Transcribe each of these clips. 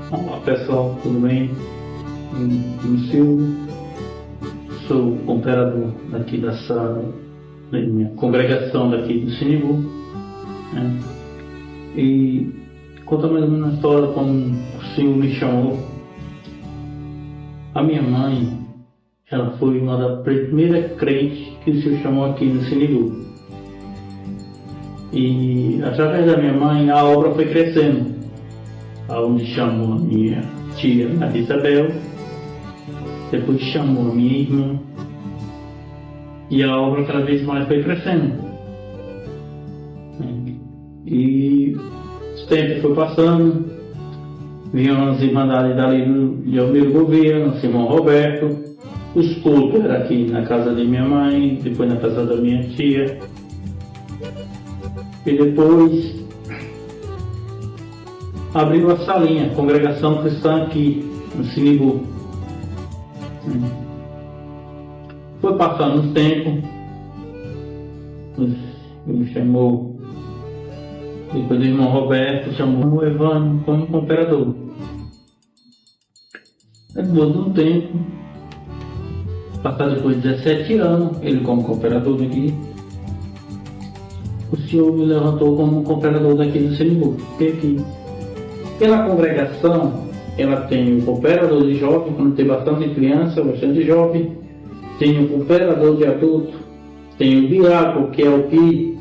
Olá pessoal, tudo bem? Eu Silvio, sou cooperador daqui dessa minha congregação daqui do Sinibu, né? E conta mais ou menos a história como o Senhor me chamou. A minha mãe, ela foi uma das primeiras crentes que o Senhor chamou aqui no Sinibu. E através da minha mãe a obra foi crescendo, onde chamou a minha tia, a Isabel, depois chamou a minha irmã, e a obra cada vez mais foi crescendo. E o tempo foi passando, vinham as irmandades dali de Almeida Gouveia, Simão Roberto, os cultos eram aqui na casa de minha mãe, depois na casa da minha tia, e depois abriu a salinha, congregação cristã aqui no Sinibu. Foi passando o tempo, me chamou, depois o irmão Roberto chamou o Evânio como cooperador. Depois de um tempo, passado depois de 17 anos, ele como cooperador daqui, o Senhor me levantou como cooperador daqui do Sinibu. Porque aqui, pela congregação, ela tem o cooperador de jovem, quando tem bastante criança, bastante jovem, tem o cooperador de adulto, tem o diácono, que é o que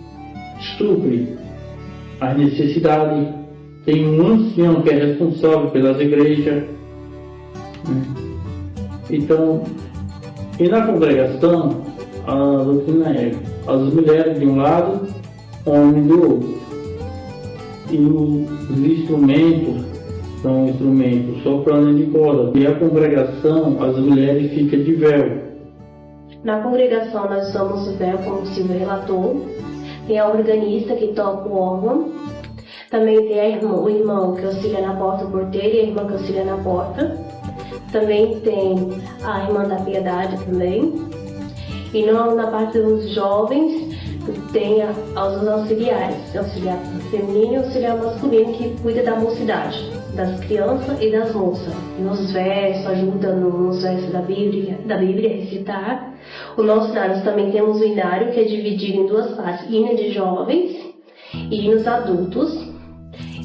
supre as necessidades, tem um ancião que é responsável pelas igrejas. Então, E na congregação, a doutrina é as mulheres de um lado, homens do outro. E os instrumentos são instrumentos soprano de corda. E a congregação, as mulheres ficam de véu. Na congregação nós usamos o véu, como o Silvio relatou. Tem a organista que toca o órgão. Também tem o irmão que auxilia na porta, o porteiro, e a irmã que auxilia na porta. Também tem a irmã da piedade também. E na parte dos jovens tem os auxiliares, auxiliar feminino e auxiliar masculino, que cuida da mocidade, das crianças e das moças. Nos versos, ajuda nos versos da Bíblia a recitar. O nosso nós também temos o inário, que é dividido em duas partes, hino de jovens e hinos adultos.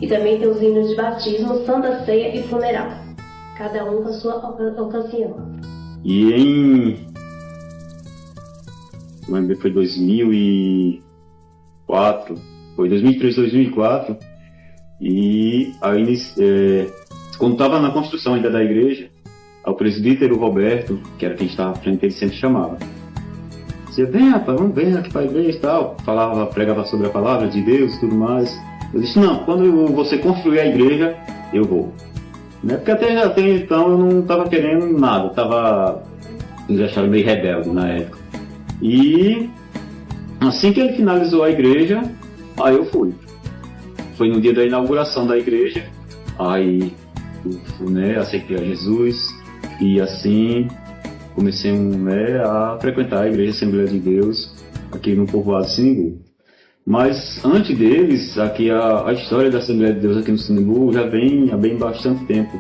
E também tem os hinos de batismo, santa ceia e funeral, cada um com a sua ocasião. E foi 2004, foi 2003, 2004, e aí, quando estava na construção ainda da igreja, o presbítero Roberto, que era quem estava à frente, ele sempre chamava. Dizia, vem rapaz, vamos ver aqui para a igreja e tal. Pregava sobre a palavra de Deus e tudo mais. Eu disse, não, quando você construir a igreja, eu vou. Né? Porque até então eu não estava querendo nada, eles acharam meio rebelde na época. E assim que ele finalizou a igreja, aí eu fui. Foi no dia da inauguração da igreja, aí eu aceitei a Jesus e assim comecei a frequentar a Igreja Assembleia de Deus aqui no povoado Sinimbu. Mas antes deles, aqui a história da Assembleia de Deus aqui no Sinimbu já vem há bem bastante tempo,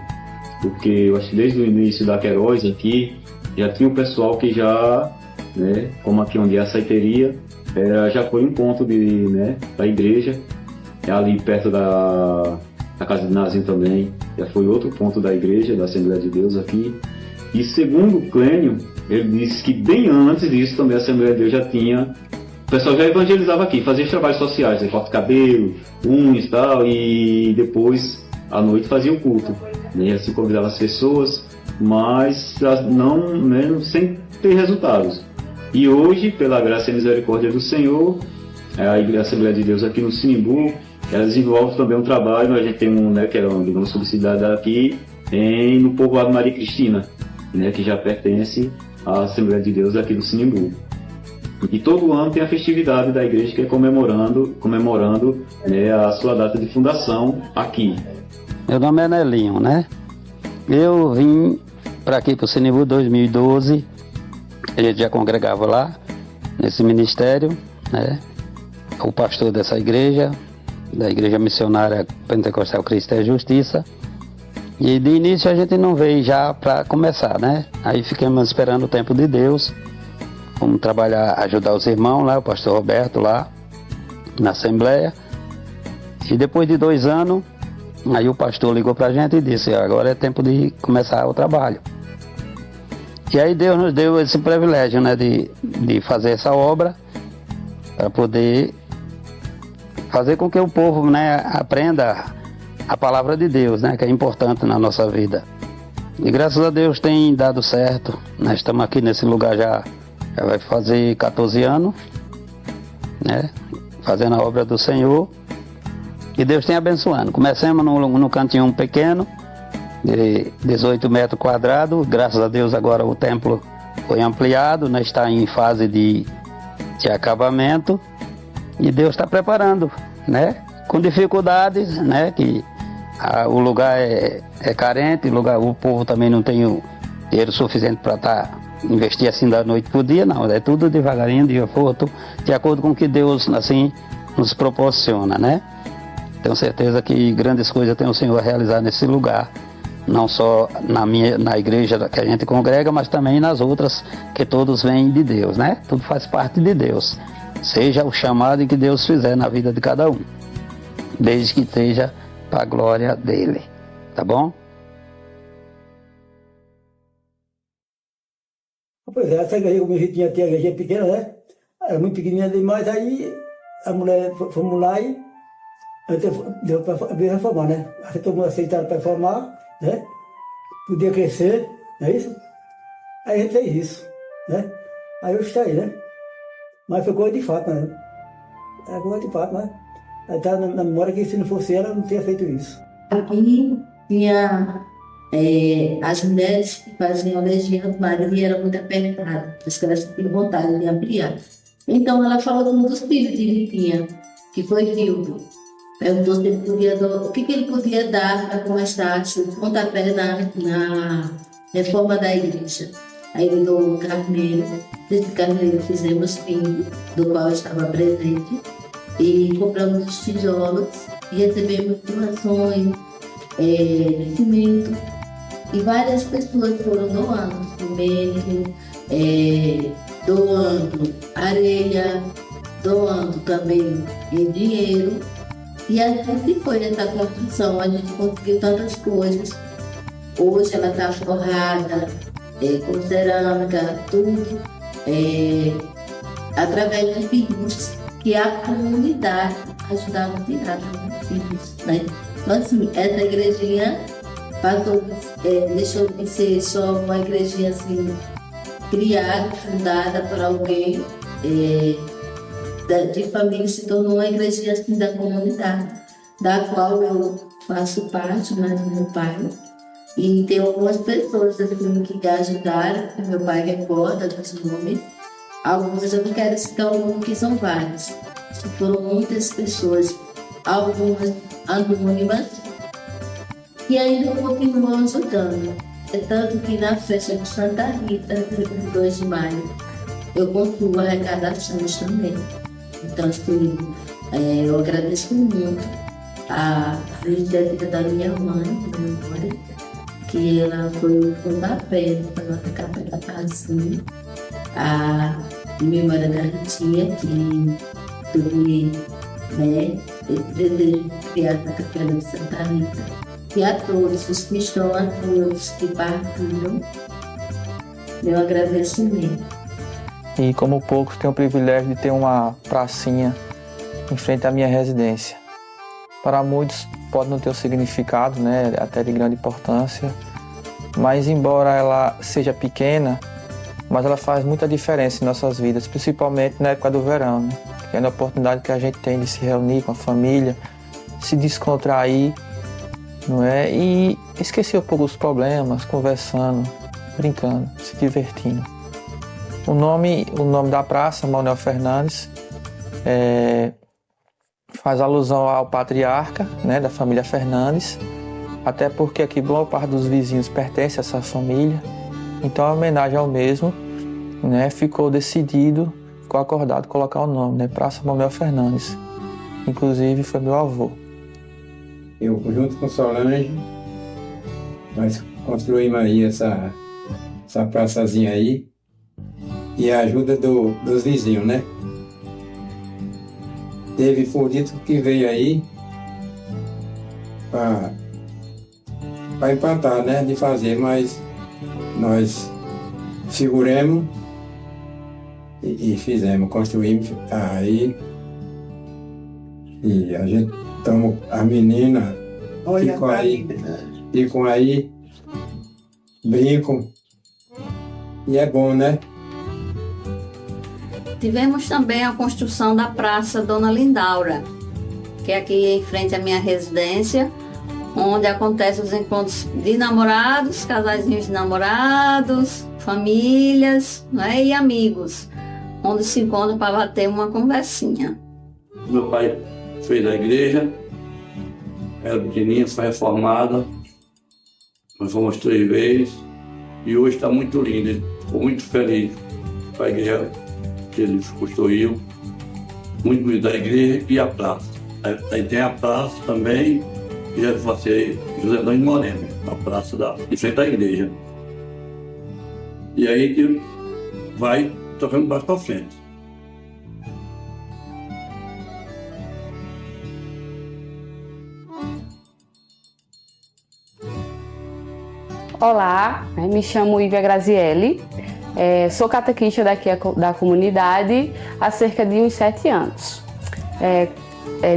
porque eu acho que desde o início da Queiroz aqui já tinha o pessoal que já, como aqui onde é a saiteria, já foi um ponto da igreja, ali perto da casa de Nazinho também, já foi outro ponto da igreja, da Assembleia de Deus aqui. E segundo o Clênio, ele disse que bem antes disso também a Assembleia de Deus já tinha, o pessoal já evangelizava aqui, fazia os trabalhos sociais, corta cabelo, unhas e tal, e depois à noite fazia o culto. E assim convidava as pessoas, mas não sem ter resultados. E hoje, pela graça e misericórdia do Senhor, a Assembleia de Deus aqui no Sinimbu, ela desenvolve também um trabalho. A gente tem que é uma subsidiária aqui no povoado Maria Cristina, que já pertence à Assembleia de Deus aqui do Sinimbu. E todo ano tem a festividade da igreja, que é comemorando a sua data de fundação aqui. Meu nome é Nelinho, Eu vim para aqui, para o Sinimbu, 2012. A gente já congregava lá, nesse ministério, O pastor dessa igreja, da Igreja Missionária Pentecostal Cristo é Justiça. E de início a gente não veio já para começar, Aí ficamos esperando o tempo de Deus. Vamos trabalhar, ajudar os irmãos lá, o pastor Roberto lá, na Assembleia. E depois de 2 anos, aí o pastor ligou para a gente e disse, agora é tempo de começar o trabalho. E aí Deus nos deu esse privilégio, de fazer essa obra, para poder fazer com que o povo, aprenda a palavra de Deus, que é importante na nossa vida. E graças a Deus tem dado certo. Nós estamos aqui nesse lugar já vai fazer 14 anos, fazendo a obra do Senhor. E Deus tem abençoando. Começamos no cantinho pequeno, de 18 metros quadrados. Graças a Deus agora o templo foi ampliado, está em fase de acabamento. E Deus está preparando, com dificuldades, que o lugar é carente, o povo também não tem o dinheiro suficiente para investir assim da noite para o dia, não. É tudo devagarinho, de acordo com o que Deus assim nos proporciona, Tenho certeza que grandes coisas tem o Senhor a realizar nesse lugar, não só na igreja que a gente congrega, mas também nas outras, que todos vêm de Deus, Tudo faz parte de Deus. Seja o chamado que Deus fizer na vida de cada um, desde que esteja para a glória dele, tá bom? Pois é, essa igreja, como a gente tinha a igreja pequena, era muito pequenininha demais, aí a mulher, fomos lá e deu para reformar, Aí todo mundo aceitaram para reformar, Podia crescer, não é isso? Aí a gente fez isso. né? Aí eu saí, né? Mas foi coisa de fato, né? Era coisa de fato, mas aí tá na memória que se não fosse ela, eu não teria feito isso. Aqui tinha as mulheres que faziam Legião de Maria, era muito apertada, as que elas tinham vontade de ampliar. Então ela falou com um dos filhos que ele tinha, que foi Vildo. Perguntou se ele podia o que ele podia dar para começar o pontapé na reforma da igreja. Aí ele deu um carneiro, desse carneiro fizemos vinho, do qual eu estava presente, e compramos os tijolos e recebemos doações, cimento, e várias pessoas foram doando cimento, doando areia, doando também dinheiro. E a gente foi nessa construção, a gente conseguiu tantas coisas. Hoje ela está forrada com cerâmica, tudo, através de filhos que a comunidade ajudava a tirar os filhos, né? Então, assim, essa igrejinha passou, deixou de ser só uma igrejinha assim, criada, fundada por alguém de família, se tornou uma igrejinha assim, da comunidade, da qual eu faço parte, né, do meu pai. E tem algumas pessoas assim, que ajudaram, que meu pai recorda dos nomes. Algumas eu não quero citar o nome, porque são vários. Foram muitas pessoas, algumas anônimas, que ainda continuam ajudando. É tanto que na festa de Santa Rita, 2 de maio, eu concluo arrecadações também. Então, assim, eu agradeço muito a iniciativa da minha mãe, que ela foi o pontapé para ela arrecadar assim, a memória da Ritinha, que teve esse desejo de criar a Capela de Santa Rita. E a todos os que estão a todos que partiram, meu agradecimento. E como poucos, tenho o privilégio de ter uma pracinha em frente à minha residência. Para muitos pode não ter um significado, né, até de grande importância, mas embora ela seja pequena, mas ela faz muita diferença em nossas vidas, principalmente na época do verão, né, que é a oportunidade que a gente tem de se reunir com a família, se descontrair, não é? E esquecer um pouco os problemas, conversando, brincando, se divertindo. O nome da praça, Manuel Fernandes, faz alusão ao patriarca, né, da família Fernandes, até porque aqui boa parte dos vizinhos pertence a essa família, então a homenagem ao mesmo, né, ficou acordado colocar o nome, né, Praça Manuel Fernandes. Inclusive foi meu avô. Eu, junto com Solange, nós construímos aí essa praçazinha aí, e a ajuda dos vizinhos, né? Teve político que veio aí para empatar, né? De fazer, mas nós seguramos e fizemos, construímos aí. E a gente tomou, a menina ficam aí, brincam, e é bom, né? Tivemos também a construção da Praça Dona Lindaura, que é aqui em frente à minha residência, onde acontecem os encontros de namorados, casalzinhos de namorados, famílias, né, e amigos, onde se encontram para bater uma conversinha. Meu pai fez a igreja, era pequenininha, foi reformada, nós fomos 3 vezes, e hoje está muito linda, ele ficou muito feliz com a igreja que ele construiu, muito bonito da igreja e a praça. Aí tem a praça também, que já vai ser José Antônio Moreno, a praça de frente à igreja. E aí que vai tocando mais para frente. Olá, me chamo Ivia Grazielli, sou catequista daqui da comunidade há cerca de uns 7 anos.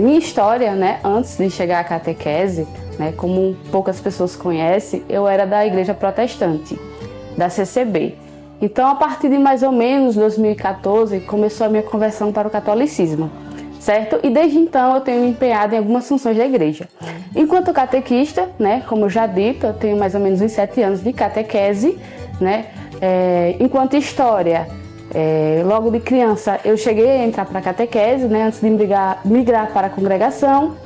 Minha história, né, antes de chegar à catequese, né, como poucas pessoas conhecem, eu era da igreja protestante, da CCB. Então, a partir de mais ou menos 2014, começou a minha conversão para o catolicismo, certo? E desde então eu tenho me empenhado em algumas funções da igreja. Enquanto catequista, né, como eu já dito, eu tenho mais ou menos uns 7 anos de catequese, né? Enquanto história, logo de criança eu cheguei a entrar para a catequese, né, antes de migrar para a congregação.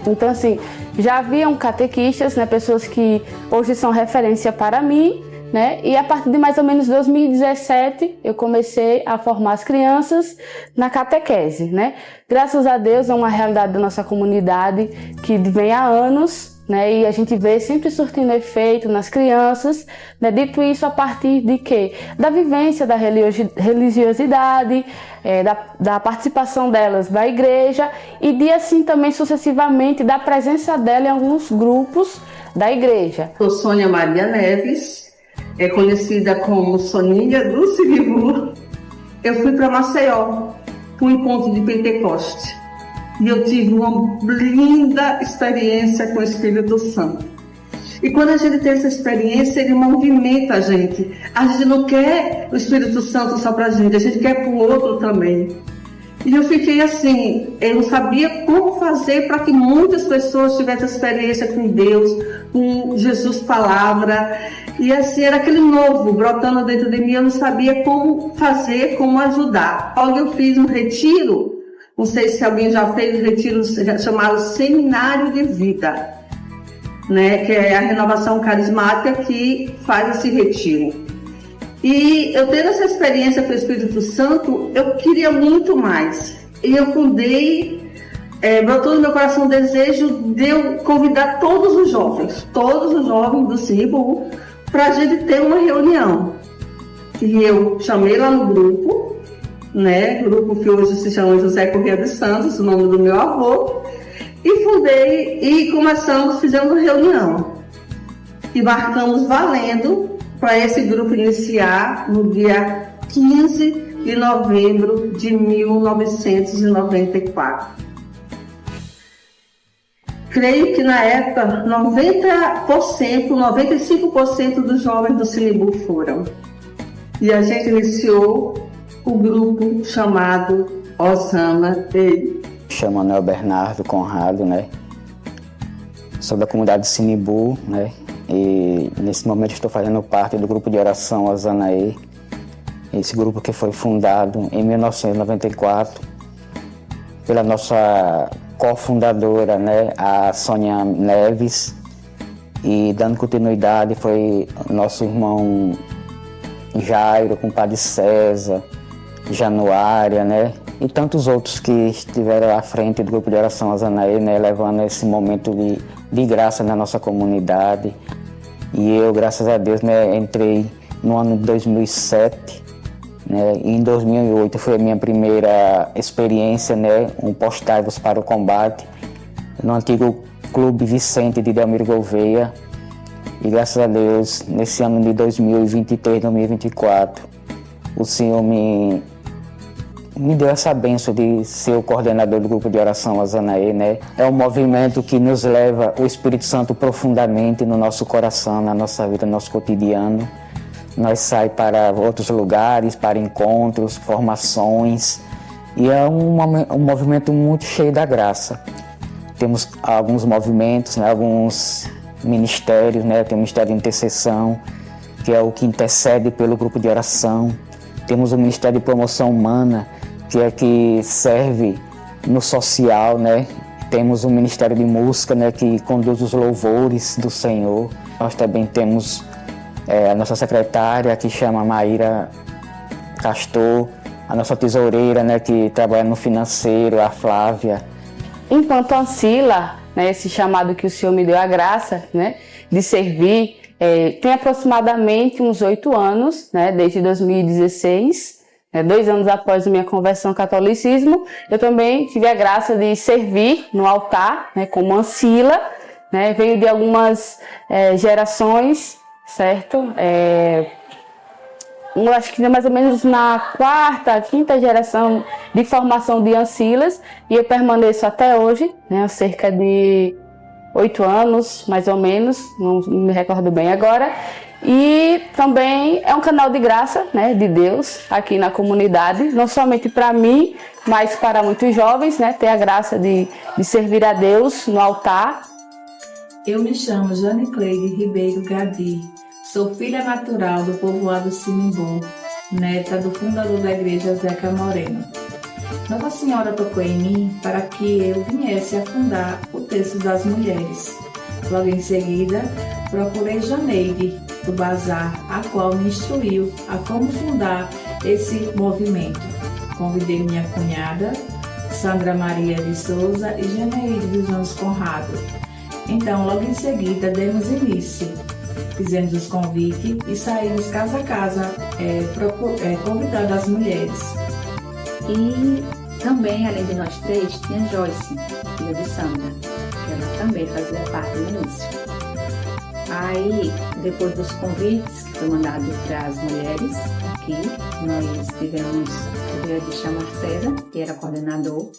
Então, assim, já haviam catequistas, né, pessoas que hoje são referência para mim, né? E a partir de mais ou menos 2017 eu comecei a formar as crianças na catequese, né? Graças a Deus é uma realidade da nossa comunidade que vem há anos, né? E a gente vê sempre surtindo efeito nas crianças, né? Dito isso, a partir de quê? Da vivência da religiosidade, da participação delas da igreja e de assim também sucessivamente da presença dela em alguns grupos da igreja. Sou Sônia Maria Neves, é conhecida como Soninha do Sinibu. Eu fui para Maceió, para um encontro de Pentecoste. E eu tive uma linda experiência com o Espírito Santo. E quando a gente tem essa experiência, ele movimenta a gente. A gente não quer o Espírito Santo só para a gente quer para o outro também. E eu fiquei assim, eu não sabia como fazer para que muitas pessoas tivessem experiência com Deus, com Jesus Palavra. E assim, era aquele novo brotando dentro de mim, eu não sabia como fazer, como ajudar. Logo eu fiz um retiro, não sei se alguém já fez um retiro chamado Seminário de Vida, né, que é a renovação carismática que faz esse retiro. E eu tendo essa experiência com o Espírito Santo, eu queria muito mais. E eu fundei, brotou no meu coração o desejo de eu convidar todos os jovens do Sinibu, para a gente ter uma reunião. E eu chamei lá no grupo, né, grupo que hoje se chama José Corrêa dos Santos, o nome do meu avô, e fundei e fizemos uma reunião. E marcamos valendo para esse grupo iniciar no dia 15 de novembro de 1994. Creio que na época 95% dos jovens do Sinibu foram. E a gente iniciou o grupo chamado Osana Ei. Chamo Manuel Bernardo Conrado, né? Sou da comunidade Sinibu, né? E nesse momento estou fazendo parte do grupo de oração Osanaê, esse grupo que foi fundado em 1994 pela nossa cofundadora, né, a Sônia Neves, e dando continuidade foi nosso irmão Jairo, com o Padre César, Januária, né, e tantos outros que estiveram à frente do grupo de oração Osanaê, né, levando esse momento de graça na nossa comunidade. E eu, graças a Deus, né, entrei no ano de 2007, né, e em 2008 foi a minha primeira experiência, né, um Postai-vos para o Combate, no antigo Clube Vicente de Delmiro Gouveia. E graças a Deus, nesse ano de 2023, 2024, o Senhor me deu essa bênção de ser o coordenador do grupo de oração Osanaê, né? É um movimento que nos leva o Espírito Santo profundamente no nosso coração, na nossa vida, no nosso cotidiano. Nós saímos para outros lugares, para encontros, formações, e é um movimento muito cheio da graça. Temos alguns movimentos, né? Alguns ministérios, né? Tem o Ministério de Intercessão, que é o que intercede pelo grupo de oração. Temos o Ministério de Promoção Humana, que é que serve no social, né? Temos o Ministério de Música, né, que conduz os louvores do Senhor. Nós também temos a nossa secretária, que chama Maíra Castor, a nossa tesoureira, né, que trabalha no financeiro, a Flávia. Enquanto Ancila, né, esse chamado que o Senhor me deu a graça, né, de servir, tem aproximadamente uns 8 anos, né, desde 2016, 2 anos após a minha conversão ao catolicismo, eu também tive a graça de servir no altar, né, como Ancila, né, veio de algumas gerações, certo? Acho que mais ou menos na 4ª, 5ª geração de formação de Ancilas, e eu permaneço até hoje, né, há cerca de 8 anos, mais ou menos, não me recordo bem agora. E também é um canal de graça, né, de Deus aqui na comunidade, não somente para mim, mas para muitos jovens, né, ter a graça de servir a Deus no altar. Eu me chamo Jane Cleide Ribeiro Gadi, sou filha natural do povoado Sinimbu, neta do fundador da igreja Zeca Moreno. Nossa Senhora tocou em mim para que eu viesse a fundar o Terço das Mulheres. Logo em seguida, procurei Janeide, do Bazar, a qual me instruiu a como fundar esse movimento. Convidei minha cunhada, Sandra Maria de Souza, e Janeide dos Anos Conrado. Então, logo em seguida, demos início. Fizemos os convites e saímos casa a casa, convidando as mulheres. E também, além de nós três, tinha Joyce, filha de Sandra, que ela também fazia parte do início. Aí, depois dos convites que foi mandado para as mulheres aqui, nós tivemos o dia de chamar César, que é coordenador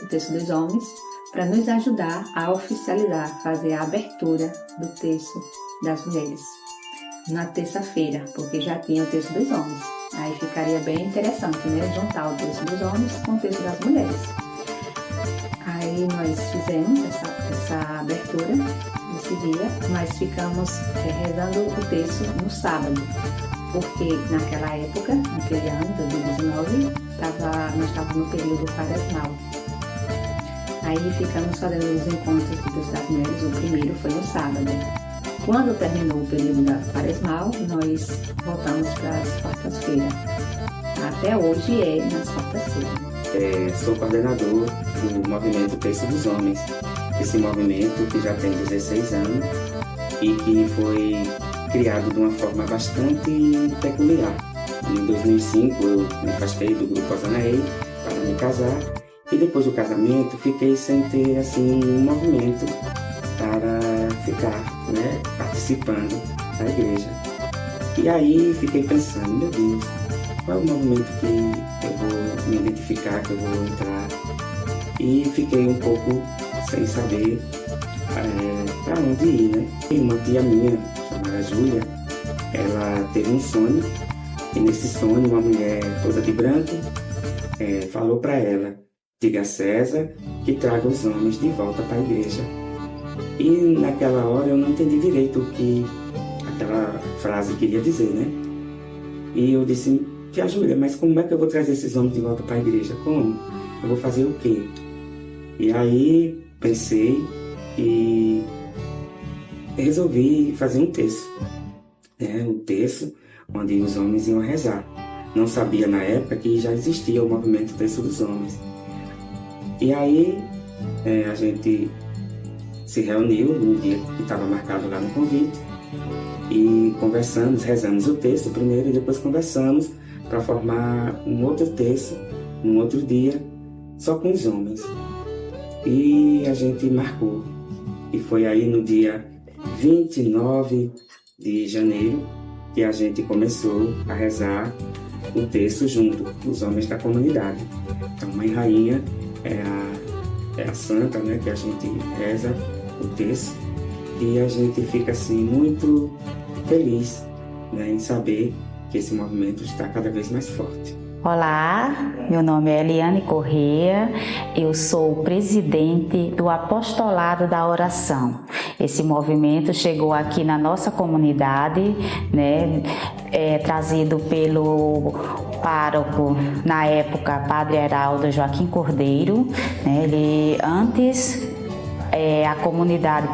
do Terço dos Homens, para nos ajudar a oficializar, fazer a abertura do Terço das Mulheres na terça-feira, porque já tinha o Terço dos Homens. Aí ficaria bem interessante, né? Juntar o Terço dos Homens com o Terço das Mulheres. Aí nós fizemos essa abertura nesse dia, mas ficamos rezando o terço no sábado, porque naquela época, naquele ano, 2019, nós estávamos no período quaresmal. Aí ficamos fazendo os encontros do Terço das Mulheres, o primeiro foi no sábado. Quando terminou o período da quaresmal, nós voltamos para as quartas-feiras. Até hoje é nas quartas-feiras. Sou coordenador do movimento Terço dos Homens. Esse movimento que já tem 16 anos e que foi criado de uma forma bastante peculiar. Em 2005 eu me afastei do grupo Azanaei para me casar e depois do casamento fiquei sem ter assim um movimento para ficar, né, participando da igreja. E aí fiquei pensando, meu Deus, qual é o movimento que eu vou me identificar, que eu vou entrar? E fiquei um pouco sem saber para onde ir, né? E uma tia minha, chamada Júlia, ela teve um sonho, e nesse sonho uma mulher toda de branco falou para ela: diga a César que traga os homens de volta para a igreja. E naquela hora eu não entendi direito o que aquela frase queria dizer, né? E eu disse: tia Júlia, mas como é que eu vou trazer esses homens de volta para a igreja? Como? Eu vou fazer o quê? E aí pensei e resolvi fazer um terço, né? Um terço onde os homens iam rezar. Não sabia na época que já existia o movimento Terço dos Homens. E aí a gente se reuniu no dia que estava marcado lá no convite e conversamos, rezamos o terço primeiro e depois conversamos para formar um outro terço, num outro dia, só com os homens. E a gente marcou. E foi aí no dia 29 de janeiro que a gente começou a rezar o terço junto com os homens da comunidade. Então, Mãe Rainha é a santa, né, que a gente reza o terço, e a gente fica assim muito feliz, né, em saber que esse movimento está cada vez mais forte. Olá, meu nome é Eliane Corrêa, eu sou presidente do Apostolado da Oração. Esse movimento chegou aqui na nossa comunidade, né, trazido pelo pároco, na época, Padre Heraldo Joaquim Cordeiro, né, ele antes... a comunidade,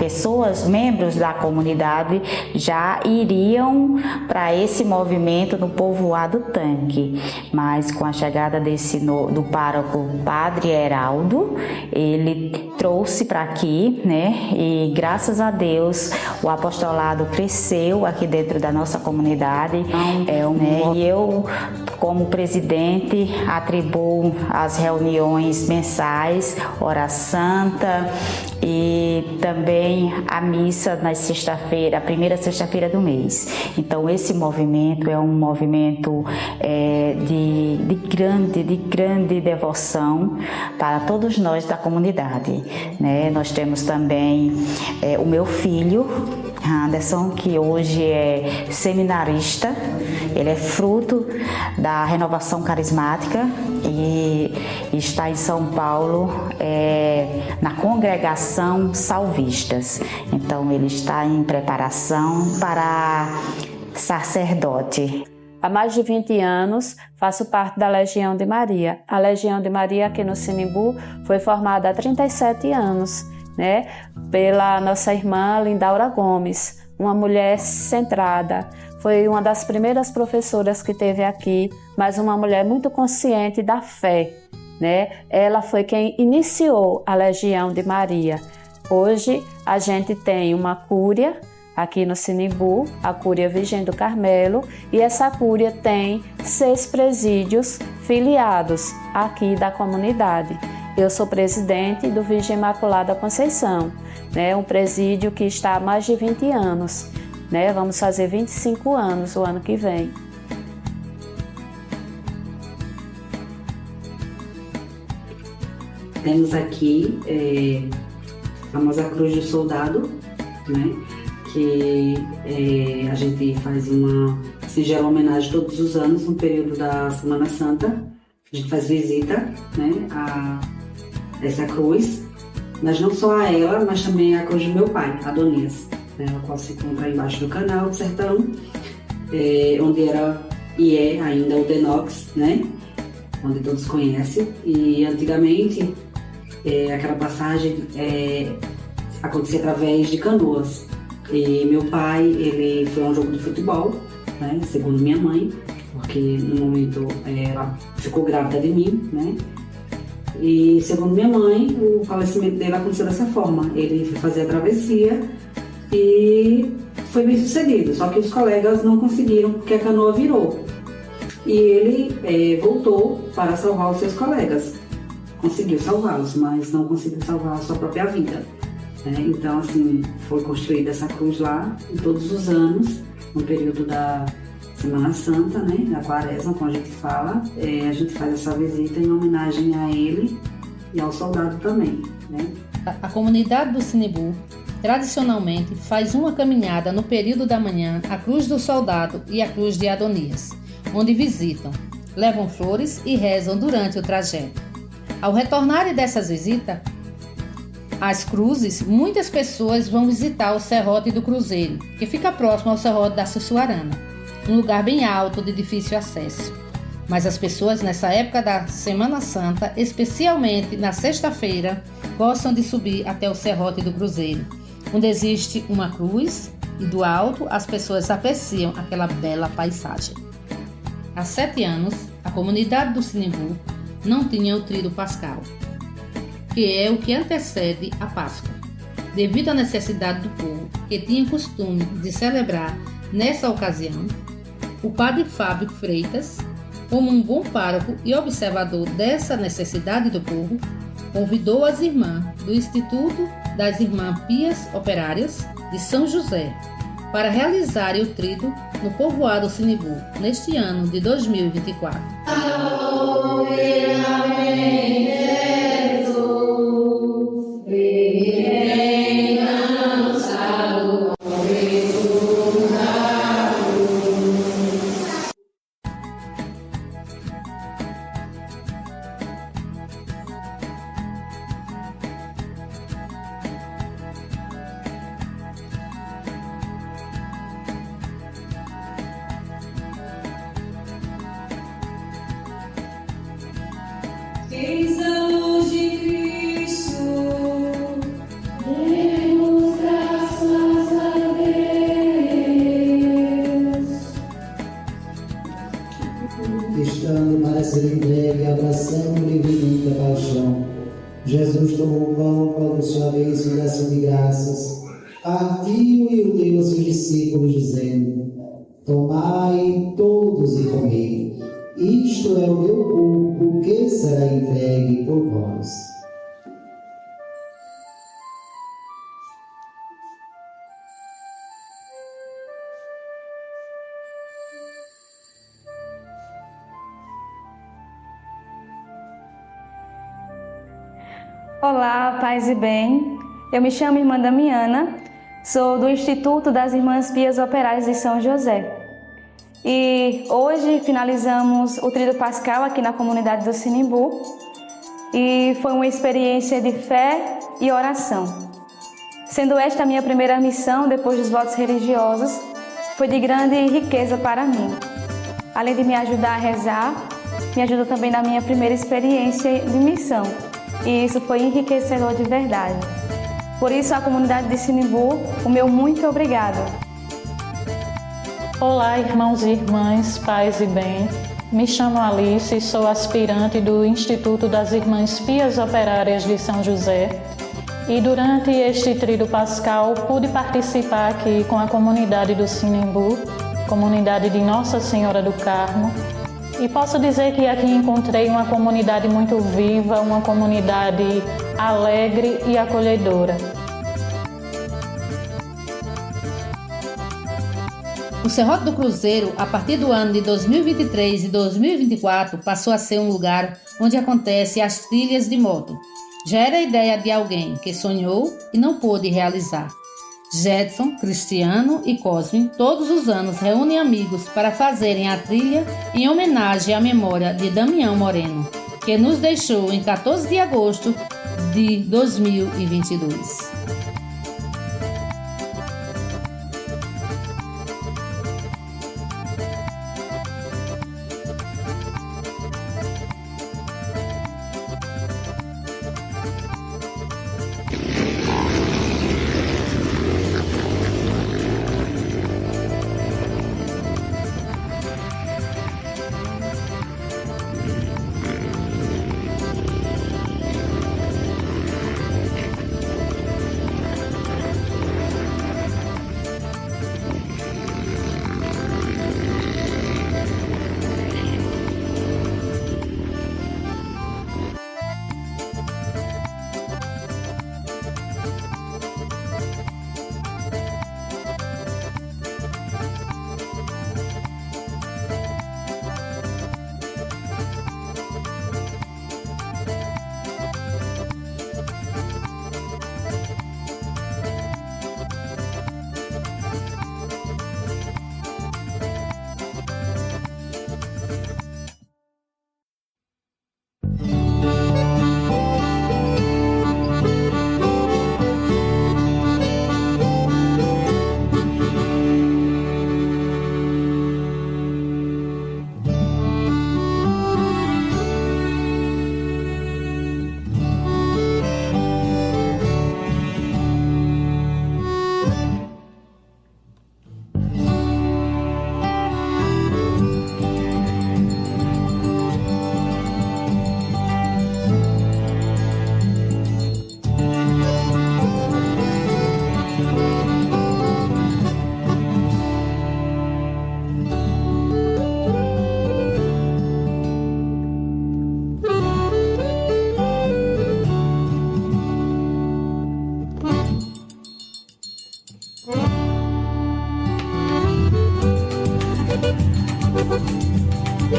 membros da comunidade já iriam para esse movimento no povoado Tanque, mas com a chegada do pároco Padre Heraldo, ele trouxe para aqui, né? E graças a Deus o apostolado cresceu aqui dentro da nossa comunidade. E eu, como presidente, atribuo as reuniões mensais, hora santa, e também a missa na sexta-feira, a primeira sexta-feira do mês. Então esse movimento é um movimento de grande devoção para todos nós da comunidade, né? Nós temos também o meu filho, Anderson, que hoje é seminarista. Ele é fruto da renovação carismática e está em São Paulo, na congregação Salvistas. Então, ele está em preparação para sacerdote. Há mais de 20 anos, faço parte da Legião de Maria. A Legião de Maria aqui no Sinimbu foi formada há 37 anos, né, pela nossa irmã Lindaura Gomes, uma mulher centrada. Foi uma das primeiras professoras que teve aqui, mas uma mulher muito consciente da fé, né? Ela foi quem iniciou a Legião de Maria. Hoje a gente tem uma cúria aqui no Sinimbu, a Cúria Virgem do Carmelo, e essa cúria tem 6 presídios filiados aqui da comunidade. Eu sou presidente do Virgem Imaculada Conceição, né, um presídio que está há mais de 20 anos. Né, vamos fazer 25 anos o ano que vem. Temos aqui a famosa Cruz do Soldado, né? Que a gente faz uma singela homenagem todos os anos no período da Semana Santa. A gente faz visita, né, a essa cruz, mas não só a ela, mas também a cruz do meu pai, Adonias, né, a qual se encontra embaixo do canal do Sertão, onde era e é ainda o Denox, né, onde todos conhecem. E antigamente aquela passagem acontecia através de canoas. E meu pai, ele foi a um jogo de futebol, né, segundo minha mãe, porque no momento ela ficou grávida de mim, né? E segundo minha mãe, o falecimento dele aconteceu dessa forma. Ele foi fazer a travessia e foi bem sucedido, só que os colegas não conseguiram porque a canoa virou. E ele voltou para salvar os seus colegas. Conseguiu salvá-los, mas não conseguiu salvar a sua própria vida. Então, assim, foi construída essa cruz lá, e todos os anos, no período da Semana Santa, né, da Quaresma, como a gente fala, a gente faz essa visita em homenagem a ele e ao soldado também, né. A comunidade do Sinimbu, tradicionalmente, faz uma caminhada no período da manhã à Cruz do Soldado e à Cruz de Adonias, onde visitam, levam flores e rezam durante o trajeto. Ao retornarem dessas visitas, às cruzes, muitas pessoas vão visitar o Serrote do Cruzeiro, que fica próximo ao Serrote da Sussuarana, um lugar bem alto de difícil acesso. Mas as pessoas nessa época da Semana Santa, especialmente na sexta-feira, gostam de subir até o Serrote do Cruzeiro, onde existe uma cruz e do alto as pessoas apreciam aquela bela paisagem. Há 7 anos, a comunidade do Sinimbu não tinha o Tríduo Pascal, que é o que antecede a Páscoa, devido à necessidade do povo, que tinha costume de celebrar nessa ocasião. O padre Fábio Freitas, como um bom pároco e observador dessa necessidade do povo, convidou as irmãs do Instituto das Irmãs Pias Operárias de São José para realizarem o tríduo no povoado Sinimbu, neste ano de 2024. Eis a luz de Cristo, demos graças a Deus. Estando para ser entregue, abraçando-lhe infinita paixão, Jesus tomou o pão quando sua vez de ação de graças, partiu e o deu aos seus discípulos, dizendo: tomai todos e comei. Isto é o meu corpo que será entregue por vós. Olá, paz e bem. Eu me chamo Irmã Damiana, Sou do Instituto das Irmãs Pias Operárias de São José. E hoje finalizamos o Tríduo Pascal aqui na comunidade do Sinimbu. E foi uma experiência de fé e oração. Sendo esta a minha primeira missão depois dos votos religiosos, foi de grande riqueza para mim. Além de me ajudar a rezar, me ajudou também na minha primeira experiência de missão. E isso foi enriquecedor de verdade. Por isso, a comunidade de Sinimbu, o meu muito obrigado. Olá, irmãos e irmãs, paz e bem. Me chamo Alice e sou aspirante do Instituto das Irmãs Pias Operárias de São José. E durante este Tríduo Pascal pude participar aqui com a comunidade do Sinimbu, comunidade de Nossa Senhora do Carmo. E posso dizer que aqui encontrei uma comunidade muito viva, uma comunidade alegre e acolhedora. O Serrote do Cruzeiro, a partir do ano de 2023 e 2024, passou a ser um lugar onde acontecem as trilhas de moto. Já era a ideia de alguém que sonhou e não pôde realizar. Jedson, Cristiano e Cosme todos os anos reúnem amigos para fazerem a trilha em homenagem à memória de Damião Moreno, que nos deixou em 14 de agosto de 2022.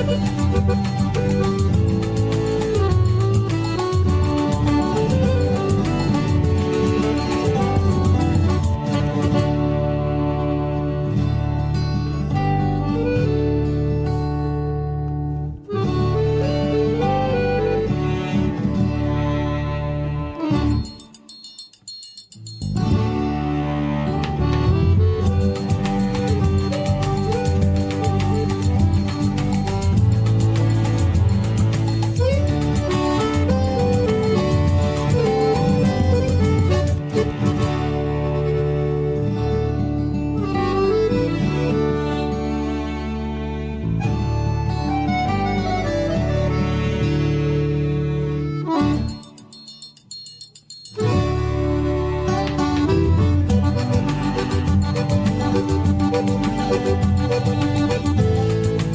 Thank you.